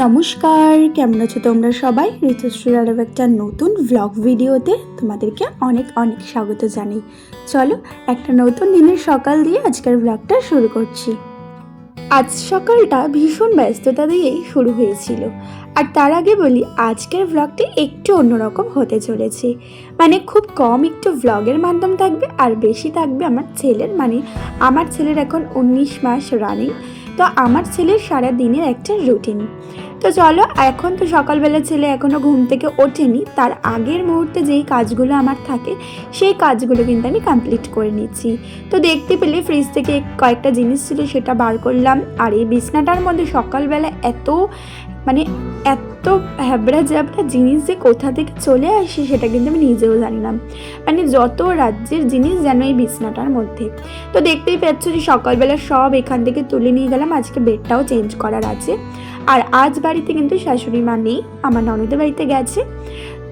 নমস্কার, কেমন আছো তোমরা সবাই? ঋতুশ্রীর আরও একটা নতুন ব্লগ ভিডিওতে তোমাদেরকে অনেক অনেক স্বাগত জানাই। চলো একটা নতুন দিনের সকাল দিয়ে আজকের ব্লগটা শুরু করছি। আজ সকালটা ভীষণ ব্যস্ততা দিয়েই শুরু হয়েছিল, আর তার আগে বলি আজকের ব্লগটি একটু অন্যরকম হতে চলেছে। মানে খুব কম একটু ব্লগের মাধ্যম থাকবে, আর বেশি থাকবে আমার ছেলের এখন 19 মাস রানিং। তো আমার ছেলের সারা দিনের একটা রুটিন। তো চলো, এখন তো সকালবেলা ছেলে এখনও ঘুম থেকে ওঠেনি, তার আগের মুহূর্তে যেই কাজগুলো আমার থাকে সেই কাজগুলো কিন্তু আমি কমপ্লিট করে নিচ্ছি। তো দেখতে পেলে ফ্রিজ থেকে কয়েকটা জিনিস ছিল, সেটা বার করলাম। আর এই বিছনাটার মধ্যে সকালবেলা এত হ্যাবড়া জ্যাবড়া জিনিস যে কোথা থেকে চলে আসে সেটা কিন্তু আমি নিজেও জানি না। মানে যত রাজ্যের জিনিস যেন এই বিছনাটার মধ্যে। তো দেখতেই পাচ্ছ যে সকালবেলা সব এখান থেকে তুলে নিয়ে গেলাম, আজকে বেডটাও চেঞ্জ করার আছে। আর আজ বাড়িতে কিন্তু শাশুড়ি মা নেই, আমার ননদের বাড়িতে গেছে।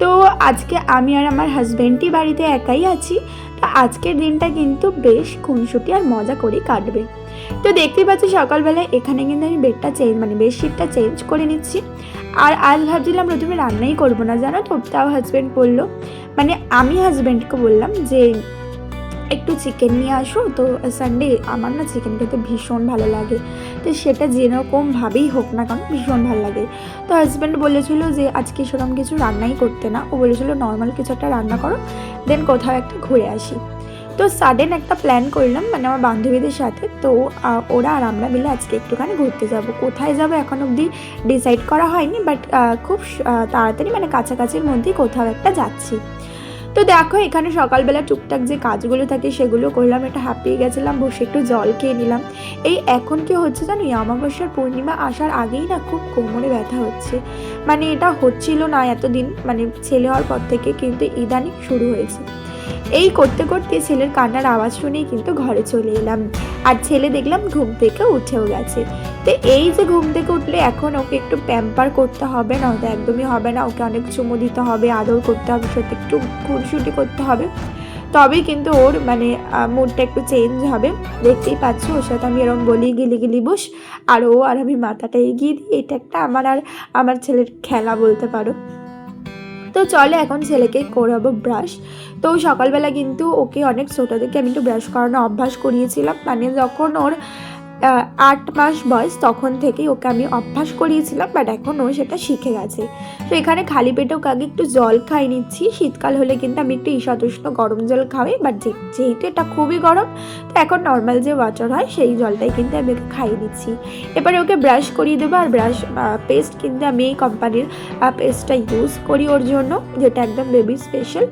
তো আজকে আমি আর আমার হাজব্যান্ডই বাড়িতে একাই আছি। তো আজকের দিনটা কিন্তু বেশ খুনসুটি আর মজা করে কাটবে। তো দেখতেই পাচ্ছি সকালবেলায় এখানে কিন্তু আমি বেডশিটটা চেঞ্জ করে নিচ্ছি। আর আজ ভাবছিলাম প্রথমে রান্নাই করবো না, জানো তো। তাও হাজব্যান্ড বললো, আমি হাজব্যান্ডকে বললাম যে একটু চিকেন নিয়ে আসো। তো সানডে আমার না চিকেন খেতে ভীষণ ভালো লাগে, তো সেটা যেরকমভাবেই হোক না কারণ ভীষণ ভালো লাগে। তো হাজব্যান্ড বলেছিল যে আজকে সেরকম কিছু রান্নাই করতে না, ও বলেছিল নর্মাল কিছু একটা রান্না করো, দেন কোথাও একটা ঘুরে আসি। তো সাডেন একটা প্ল্যান করলাম আমার বান্ধবীদের সাথে। তো ওরা আর আমরা মিলে আজকে একটুখানি ঘুরতে যাব। কোথায় যাব এখন অবধি ডিসাইড করা হয়নি, বাট খুব তাড়াতাড়ি কাছাকাছির মধ্যেই কোথাও একটা যাচ্ছি। তো দেখো এখানে সকালবেলা টুকটাক যে কাজগুলো থাকে সেগুলো করলাম, এটা হাঁপিয়ে গেছিলাম, বসে একটু জল খেয়ে নিলাম। এই এখন কি হচ্ছে জানো, অমাবস্যার পূর্ণিমা আসার আগেই না খুব কোমরে ব্যথা হচ্ছে। এটা হচ্ছিল না এতদিন, ছেলে হওয়ার পর থেকে, কিন্তু ইদানিং শুরু হয়েছে। এই করতে করতে ছেলের কান্নার আওয়াজ শুনেই কিন্তু ঘরে চলে এলাম। আর ছেলে দেখলাম ঘুম থেকে উঠেও গেছে। তো এই যে ঘুম থেকে উঠলে এখন ওকে একটু প্যাম্পার করতে হবে, নয়তো একদমই হবে না। ওকে অনেক চুমু দিতে হবে, আদর করতে হবে, সাথে একটু খুনসুটি করতে হবে, তবেই কিন্তু ওর মুডটা একটু চেঞ্জ হবে। দেখতেই পাচ্ছ ওর সাথে আমি এরকম বলি গিলি বস, আর ও আর আমি মাথাটা এগিয়ে দিই। এটা একটা আমার ছেলের খেলা বলতে পারো। তো চলে এখন ছেলেকে করাবো ব্রাশ। তো সকালবেলা কিন্তু ওকে অনেক ছোটো থেকে আমি একটু ব্রাশ করানো অভ্যাস করিয়েছিলাম। যখন ওর 8 মাস বয়স তখন থেকেই ওকে আমি অভ্যাস করিয়েছিলাম, বাট এখন ও সেটা শিখে গেছে। তো এখানে খালি পেটে ওকে আগে একটু জল খাইয়ে নিচ্ছি। শীতকাল হলে কিন্তু আমি একটু ঈষৎউষ্ণ গরম জল খাওয়াই, বাট যেহেতু এটা খুবই গরম, তো এখন নর্মাল যে ওয়াটার হয় সেই জলটাই কিন্তু আমি ওকে খাইয়ে দিচ্ছি। এবারে ওকে ব্রাশ করিয়ে দেবো। আর ব্রাশ পেস্ট কিন্তু আমি এই কোম্পানির পেস্টটা ইউজ করি ওর জন্য, যেটা একদম বেবি স্পেশাল,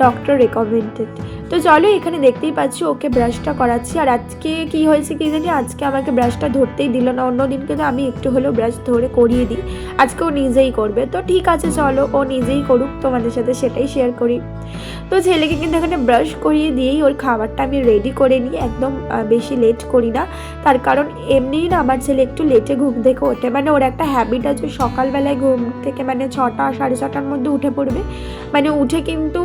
ডক্টর রেকমেন্ডেড। তো চলো এখানে দেখতেই পাচ্ছি ওকে ব্রাশটা করাচ্ছি। আর আজকে কি হয়েছে কি জানি, আজকে আমাকে ব্রাশটা ধরতেই দিল না। অন্যদিন কিন্তু আমি একটু হলেও ব্রাশ ধরে করিয়ে দিই, আজকে ও নিজেই করবে। তো ঠিক আছে চলো ও নিজেই করুক, তোমাদের সাথে সেটাই শেয়ার করি। তো ছেলেকে কিন্তু এখানে ব্রাশ করিয়ে দিয়েই ওর খাবারটা আমি রেডি করে নিই, একদম বেশি লেট করি না। তার কারণ এমনিই না আমার ছেলে একটু লেটে ঘুম থেকে ওঠে। ওর একটা হ্যাবিট আছে সকালবেলায় ঘুম থেকে 6টা 6:30টার মধ্যে উঠে পড়বে। উঠে কিন্তু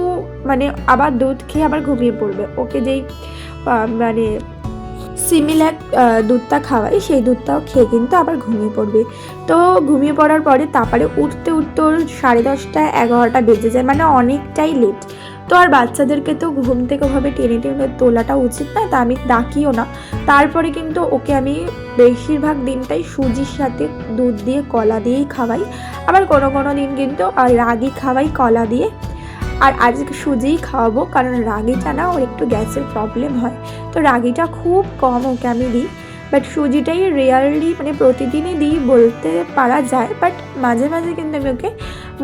আবার দুধ খেয়ে আবার ঘুমিয়ে পড়বে। ওকে যেই সিমিলার দুধটা খাওয়াই সেই দুধটাও খেয়ে কিন্তু আবার ঘুমিয়ে পড়বে। তো ঘুমিয়ে পড়ার পরে তারপরে উঠতে উঠতে ওর 10:30 11টা বেজে যায়, অনেকটাই লেট। তো আর বাচ্চাদেরকে তো ঘুম থেকে ওভাবে টেনে টেনে তোলাটা উচিত না, তা আমি ডাকিও না। তারপরে কিন্তু ওকে আমি বেশিরভাগ দিনটাই সুজির সাথে দুধ দিয়ে কলা দিয়েই খাওয়াই। আবার কোনো দিন কিন্তু রাগি খাওয়াই কলা দিয়ে। আর আজকে সুজিই খাওয়াবো, কারণ রাগিটা না ওর একটু গ্যাসের প্রবলেম হয়। তো রাগিটা খুব কম ওকে আমি দিই, বাট সুজিটাই রেয়ারলি প্রতিদিনই দিই বলতে পারা যায়। বাট মাঝে মাঝে কিন্তু আমি ওকে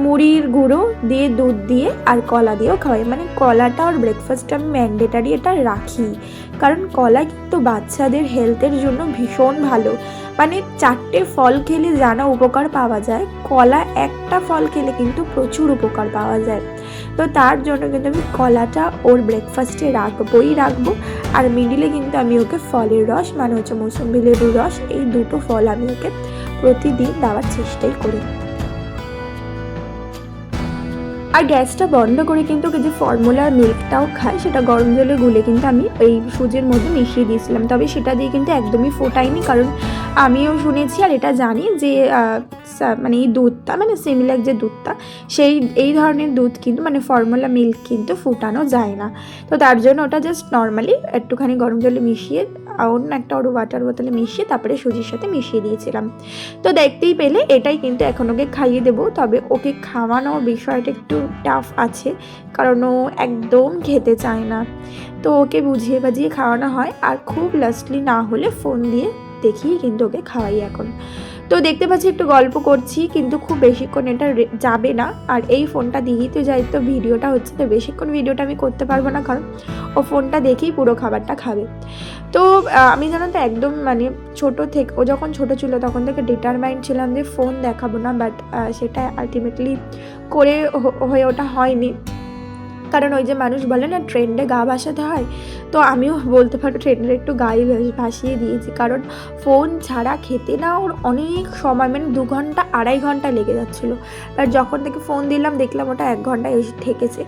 মুড়ির গুঁড়ো দিয়ে দুধ দিয়ে আর কলা দিয়েও খাওয়াই। কলাটা ওর ব্রেকফাস্টে আমি ম্যান্ডেটারি এটা রাখি, কারণ কলা কিন্তু বাচ্চাদের হেলথের জন্য ভীষণ ভালো। 4টে ফল খেলে জানা উপকার পাওয়া যায়, কলা একটা ফল খেলে কিন্তু প্রচুর উপকার পাওয়া যায়। তো তার জন্য কিন্তু আমি কলাটা ওর ব্রেকফাস্টে রাখবো। আর মিডিলে কিন্তু আমি ওকে ফলের রস মৌসুম্বি লেবুর রস, এই দুটো ফল আমি ওকে প্রতিদিন দেওয়ার চেষ্টাই করি। আর গ্যাসটা বন্ধ করে কিন্তু ওকে যে ফর্মুলার মিল্কটাও খায় সেটা গরম জলে গুলে কিন্তু আমি এই সুজির মধ্যে মিশিয়ে দিয়েছিলাম, তবে সেটা দিয়ে কিন্তু একদমই ফোটাইনি, কারণ আমিও শুনেছি আর এটা জানি যে মানে এই দুধটা মানে সিমিলাক যে দুধটা এই ধরনের দুধ কিন্তু মানে ফর্মুলা মিল্ক কিন্তু ফুটানো যায় না। তো তার জন্য ওটা জাস্ট নর্মালি একটুখানি গরম জলে মিশিয়ে অন্য একটা ওর ওয়াটার বোতলে মিশিয়ে তারপরে সুজির সাথে মিশিয়ে দিয়েছিলাম। তো দেখতেই পেলে এটাই কিন্তু এখন ওকে খাইয়ে দেবো, তবে ওকে খাওয়ানোর বিষয়টা একটু টাফ আছে কারণ ও একদম খেতে চায় না। তো ওকে বুঝিয়ে বাজিয়ে খাওয়ানো হয় আর খুব লাস্টলি না হলে ফোন দিয়ে দেখিয়ে কিন্তু ওকে খাওয়াই এখন। তো দেখতে পাচ্ছি একটু গল্প করছি কিন্তু খুব বেশিক্ষণ এটা যাবে না, আর এই ফোনটা দিয়েই তো যাই তো ভিডিওটা হচ্ছে, তো বেশিক্ষণ ভিডিওটা আমি করতে পারবো না কারণ ও ফোনটা দেখেই পুরো খাবারটা খাবে। তো আমি জানো তো একদম মানে ছোটো থেকে ও যখন ছোটো ছিল তখন থেকে ডিটারমাইন্ড ছিলাম যে ফোন দেখাবো না, বাট সেটা আলটিমেটলি করে হয়ে ওটা হয়নি। কারণ ওই যে মানুষ বলে না ট্রেন্ডে গা ভাসাতে হয়, তো আমিও বলতে পারো ট্রেন্ডের একটু গায়ে ভাসিয়ে দিয়েছি। কারণ ফোন ছাড়া খেতে না ওর অনেক সময় মানে 2 ঘন্টা 2.5 ঘন্টা লেগে যাচ্ছিলো, আর যখন থেকে ফোন দিলাম দেখলাম ওটা 1 ঘন্টায় এসে ঠেকেছে।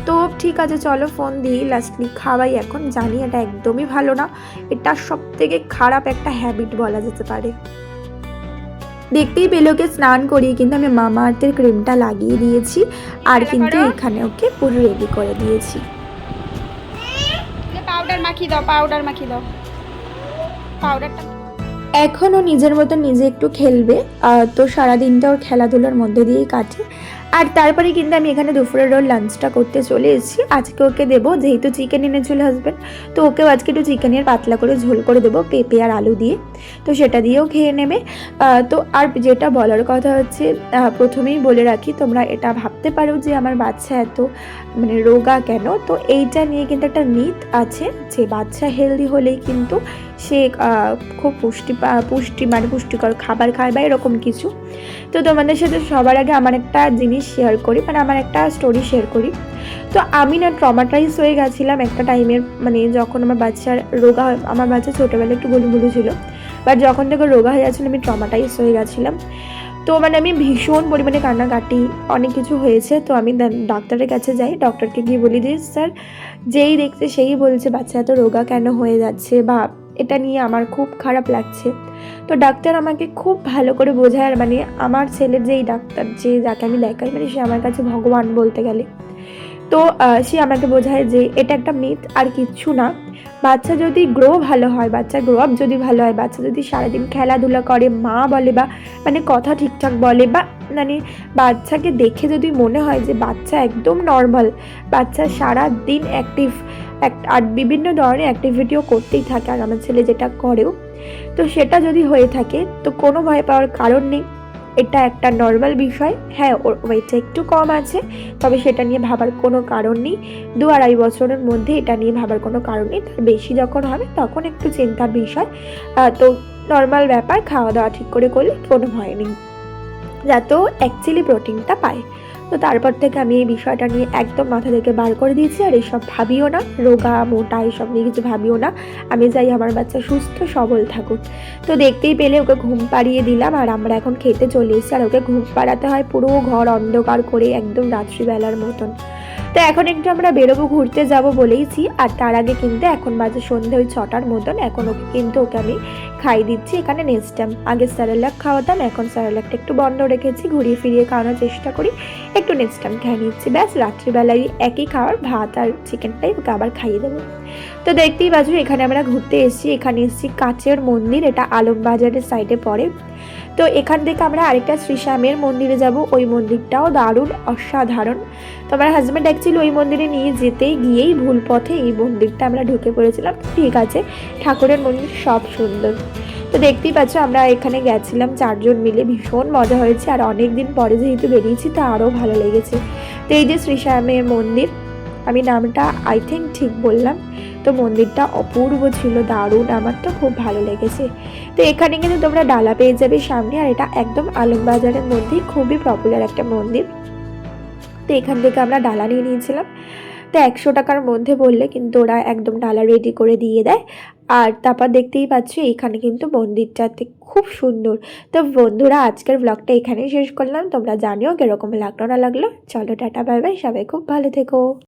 তো ঠিক আছে চলো ফোন দিই লাস্টলি খাওয়াই এখন। জানি এটা একদমই ভালো না, এটা সবথেকে খারাপ একটা হ্যাবিট বলা যেতে পারে। দেখতেই পেলে ওকে স্নান করিয়ে কিন্তু আমি মামা আর্থের ক্রিমটা লাগিয়ে দিয়েছি আর কিন্তু এখানে ওকে পুরো রেডি করে দিয়েছি। পাউডার মাখিয়ে দাও, পাউডারটা। এখন ও নিজের মতো নিজে একটু খেলবে, তো সারাদিনটা ওর খেলাধুলার মধ্যে দিয়েই কাটে। আর তারপরে কিন্তু আমি এখানে দুপুরের ওর লাঞ্চটা করতে চলে এসেছি। আজকে ওকে দেবো, যেহেতু চিকেন এনেছিল হাজব্যান্ড, তো ওকেও আজকে একটু চিকেনের পাতলা করে ঝোল করে দেবো পেঁপে আর আলু দিয়ে, তো সেটা দিয়েও খেয়ে নেবে। তো আর যেটা বলার কথা হচ্ছে, প্রথমেই বলে রাখি, তোমরা এটা ভাবতে পারো যে আমার বাচ্চা এত মানে রোগা কেন, তো এইটা নিয়ে কিন্তু একটা মিথ আছে যে বাচ্চা হেলদি হলেই কিন্তু সে খুব পুষ্টিকর খাবার খায় বা এরকম কিছু। তো তোমাদের সাথে সবার আগে আমার একটা জিনিস শেয়ার করি, মানে আমার একটা স্টোরি শেয়ার করি। তো আমি না ট্রমাটাইজ হয়ে গেছিলাম একটা টাইমের, মানে যখন আমার বাচ্চার রোগা, আমার বাচ্চা ছোটোবেলায় একটু গুলুগুলু ছিল, বাট যখন থেকে রোগা হয়ে যাচ্ছিলো আমি ট্রমাটাইজ হয়ে গেছিলাম। তো মানে আমি ভীষণ পরিমাণে কান্নাকাটি অনেক কিছু হয়েছে। তো আমি ডাক্তারের কাছে যাই, ডক্টরকে গিয়ে বলি যে স্যার যেই দেখছে সেই বলছে বাচ্চা এত রোগা কেন হয়ে যাচ্ছে, বা এটা নিয়ে আমার খুব খারাপ লাগছে। তো ডাক্তার আমাকে খুব ভালো করে বোঝায়, আর মানে আমার ছেলের যেই ডাক্তার যাকে আমি দেখাই মানে সে আমার কাছে ভগবান বলতে গেলে। তো সে আমাকে বোঝায় যে এটা একটা মিথ আর কিচ্ছু না। বাচ্চা যদি ভালো হয়, বাচ্চার গ্রো আপ যদি ভালো হয়, বাচ্চা যদি সারাদিন খেলাধুলা করে, মা বলে বা মানে কথা ঠিকঠাক বলে, বা মানে বাচ্চাকে দেখে যদি মনে হয় যে বাচ্চা একদম নর্মাল, বাচ্চা সারাদিন অ্যাক্টিভ আর বিভিন্ন ধরনের অ্যাক্টিভিটিও করতেই থাকে, আর আমার ছেলে যেটা করেও, তো সেটা যদি হয়ে থাকে তো কোনো ভয় পাওয়ার কারণ নেই। এটা একটা নর্মাল বিষয়। হ্যাঁ ওর ওয়েটটা একটু কম আছে, তবে সেটা নিয়ে ভাবার কোনো কারণ নেই। 2-2.5 বছরের মধ্যে এটা নিয়ে ভাবার কোনো কারণ নেই, তার বেশি যখন হবে তখন একটু চিন্তার বিষয়। তো নর্মাল ব্যাপার, খাওয়া দাওয়া ঠিক করে করলে কোনো ভয় নেই, যাতেও অ্যাকচুয়ালি প্রোটিনটা পায়। তো তারপর থেকে আমি এই বিষয়টা নিয়ে একদম মাথা থেকে বার করে দিয়েছি, আর এইসব ভাবিও না, রোগা মোটা এইসব নিয়ে কিছু ভাবিও না। আমি চাই আমার বাচ্চা সুস্থ সবল থাকুক। তো দেখতেই পেলে ওকে ঘুম পাড়িয়ে দিলাম, আর আমরা এখন খেতে চলে এসেছি। আর ওকে ঘুম পাড়াতে হয় পুরো ঘর অন্ধকার করে, একদম রাত্রিবেলার মতন। তো এখন একটু আমরা বেরোবো, ঘুরতে যাব বলেইছি। আর তার আগে কিন্তু এখন বাজে সন্ধ্যে ওই 6টার মতন। এখন ওকে আমি খাই দিচ্ছি এখানে নেস্টাম। আগে স্যারেলাক খাওয়াতাম, এখন স্যারেলাকটা একটু বন্ধ রেখেছি, ঘুরিয়ে ফিরিয়ে খাওয়ানোর চেষ্টা করি, একটু নেস্টাম খেয়ে নিচ্ছি। ব্যাস রাত্রিবেলায় একই খাওয়ার, ভাত আর চিকেনটাই ওকে আবার খাইয়ে দেবো। তো দেখতেই পাচ্ছ এখানে আমরা ঘুরতে এসেছি, এখানে এসেছি কাচের মন্দির, এটা আলমবাজারের সাইডে পড়ে। তো এখান থেকে আমরা আরেকটা শ্রীশ্যামের মন্দিরে যাব, ওই মন্দিরটাও দারুণ অসাধারণ। তো আমার হাজব্যান্ড অ্যাকচুয়ালি ওই মন্দিরে নিয়ে গিয়েই ভুল পথে এই মন্দিরটা আমরা ঢুকে পড়েছিলাম। ঠিক আছে, ঠাকুরের মন্দির সব সুন্দর। তো দেখতেই পাচ্ছ আমরা এখানে গেছিলাম 4 জন মিলে, ভীষণ মজা হয়েছে, আর অনেক দিন পরে যেহেতু বেরিয়েছি তো আরও ভালো লেগেছে। তো এই যে শ্রীশ্যামের মন্দির, আমি নামটা আই থিঙ্ক ঠিক বললাম। তো মন্দিরটা অপূর্ব ছিল, দারুণ, আমার তো খুব ভালো লেগেছে। তো এখানে কিন্তু তোমরা ডালা পেয়ে যাবে সামনে, আর এটা একদম আলমবাজারের মধ্যেই খুবই পপুলার একটা মন্দির। তো এখান থেকে আমরা ডালা নিয়ে নিয়েছিলাম। তো 100 টাকার মধ্যে বললে কিন্তু ওরা একদম ডালা রেডি করে দিয়ে দেয়। আর তারপর দেখতেই পাচ্ছি এখানে কিন্তু মন্দিরটাতে খুব সুন্দর। তো বন্ধুরা আজকের ব্লগটা এখানেই শেষ করলাম। তোমরা জানিও কিরকম লাগলো না লাগলো। চলো টাটা বাই বাই, সবাই খুব ভালো থেকো।